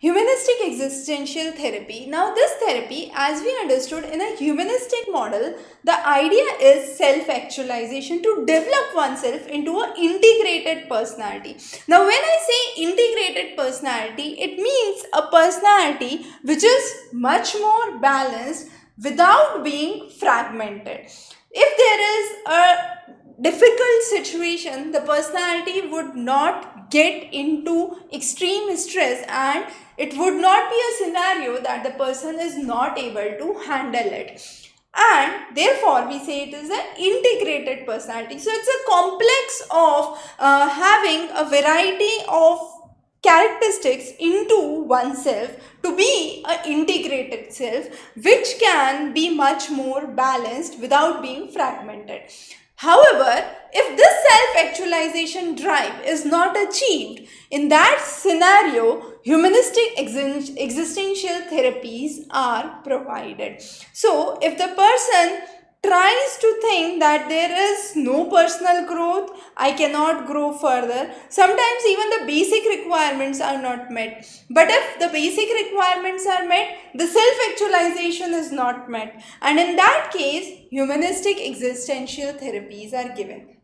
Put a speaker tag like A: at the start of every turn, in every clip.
A: Humanistic Existential Therapy. Now this therapy, as we understood in a humanistic model, the idea is self-actualization, to develop oneself into an integrated personality. Now when I say integrated personality, it means a personality which is much more balanced without being fragmented. If there is a difficult situation, the personality would not get into extreme stress, and it would not be a scenario that the person is not able to handle it. And therefore, we say it is an integrated personality. So, it's a complex of having a variety of characteristics into oneself to be an integrated self, which can be much more balanced without being fragmented. However, if this self-actualization drive is not achieved, in that scenario, humanistic existential therapies are provided. So, if the person tries to think that there is no personal growth, I cannot grow further. Sometimes even the basic requirements are not met. But if the basic requirements are met, the self-actualization is not met. And in that case, humanistic existential therapies are given.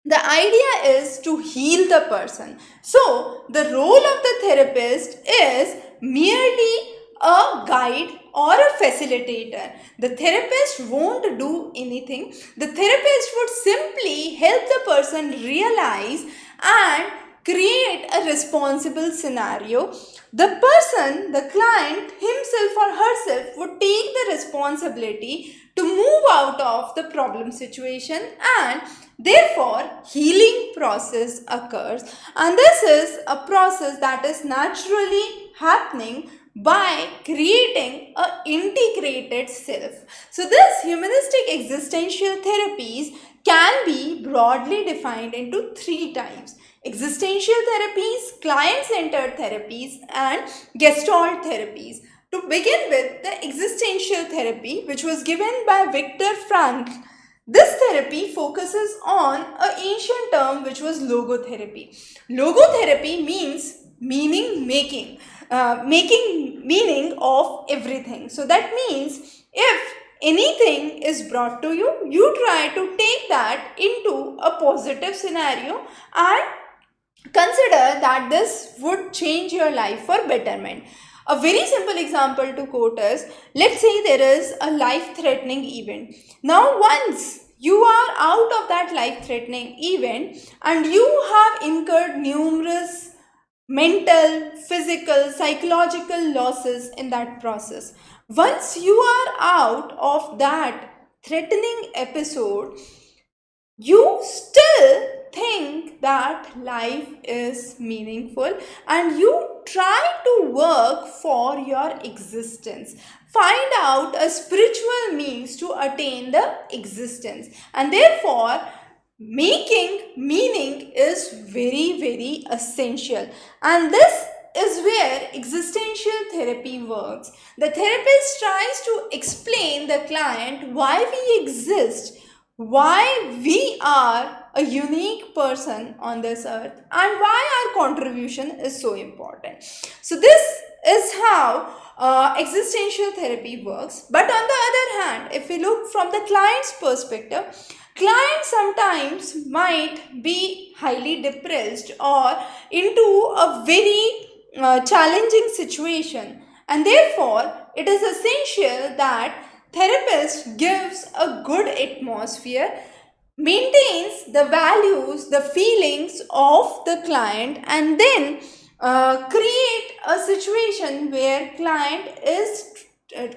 A: The idea is to heal the person. So, the role of the therapist is merely a guide or a facilitator. The therapist won't do anything. The therapist would simply help the person realize and create a responsible scenario. The person, the client himself or herself would take the responsibility to move out of the problem situation, and therefore healing process occurs. And this is a process that is naturally happening by creating an integrated self. So this humanistic existential therapies can be broadly defined into three types: existential therapies, client-centered therapies, and Gestalt therapies. To begin with, the existential therapy, which was given by Viktor Frankl. This therapy focuses on an ancient term which was logotherapy. Logotherapy means meaning making, making meaning of everything. So that means if anything is brought to you, you try to take that into a positive scenario and consider that this would change your life for betterment. A very simple example to quote is, let's say there is a life-threatening event. Now once you are out of that life-threatening event and you have incurred numerous mental, physical, psychological losses in that process. Once you are out of that threatening episode, you still think that life is meaningful and you try to work for your existence. Find out a spiritual means to attain the existence, and therefore making meaning is very, very essential. And this is where existential therapy works. The therapist tries to explain the client why we exist, why we are a unique person on this earth, and why our contribution is so important. So this is how existential therapy works. But on the other hand, if we look from the client's perspective, clients sometimes might be highly depressed or into a very challenging situation, and therefore it is essential that therapist gives a good atmosphere, maintains the values, the feelings of the client, and then create a situation where client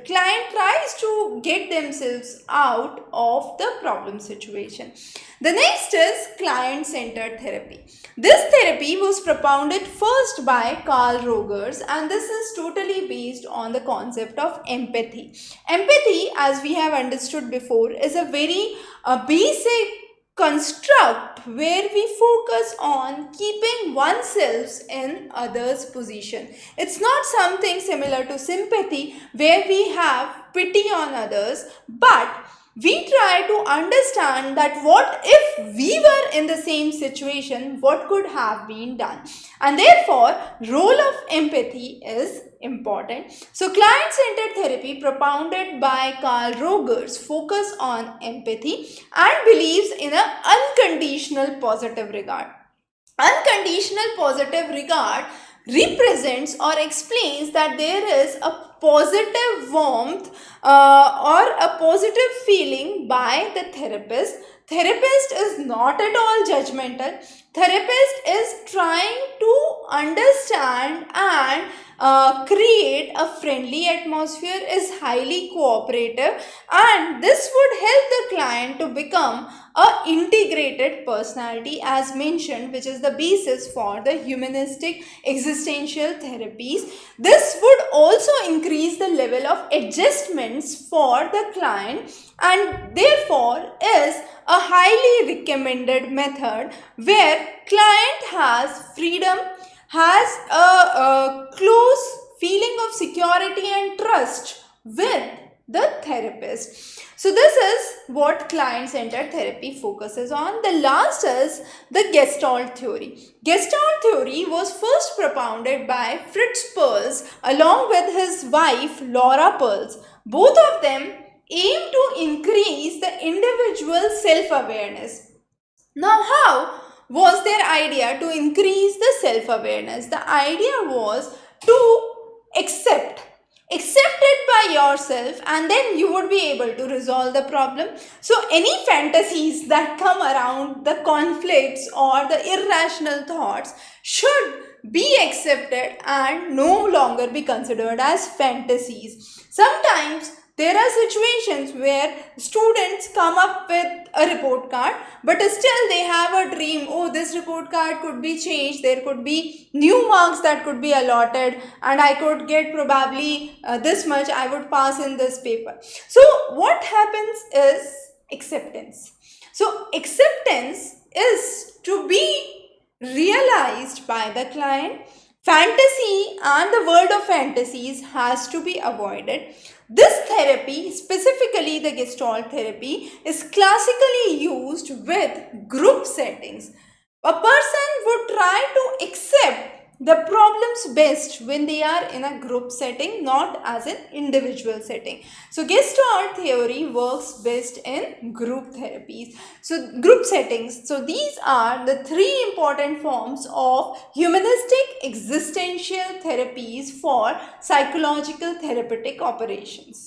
A: tries to get themselves out of the problem situation. The next is client-centered therapy. This therapy was propounded first by Carl Rogers, and this is totally based on the concept of empathy. Empathy, as we have understood before, is a very basic construct where we focus on keeping oneself in others' position. It's not something similar to sympathy where we have pity on others, but We try to understand that what if we were in the same situation, what could have been done. And therefore, role of empathy is important. So, client-centered therapy propounded by Carl Rogers focus on empathy and believes in an unconditional positive regard. Unconditional positive regard represents or explains that there is a positive warmth or a positive feeling by the therapist. Therapist is not at all judgmental. Therapist is trying to understand and create a friendly atmosphere, is highly cooperative, and this would help the client to become a integrated personality, as mentioned, which is the basis for the humanistic existential therapies. This would also increase the level of adjustments for the client and therefore is a highly recommended method where client has freedom, has a close feeling of security and trust with the therapist. So this is what client-centered therapy focuses on. The last is the Gestalt theory. Gestalt theory was first propounded by Fritz Perls along with his wife Laura Perls. Both of them aim to increase the individual self-awareness. Now, how was their idea to increase the self-awareness? The idea was to accept it by yourself, and then you would be able to resolve the problem. So any fantasies that come around the conflicts or the irrational thoughts should be accepted and no longer be considered as fantasies. Sometimes there are situations where students come up with a report card, but still they have a dream. Oh, this report card could be changed. There could be new marks that could be allotted, and I could get probably this much. I would pass in this paper. So what happens is acceptance. So acceptance is to be realized by the client. Fantasy and the world of fantasies has to be avoided. This therapy, specifically the Gestalt therapy, is classically used with group settings. A person would try to accept the problems best when they are in a group setting, not as an individual setting. So Gestalt theory works best in group therapies. So group settings. So these are the three important forms of humanistic existential therapies for psychological therapeutic operations.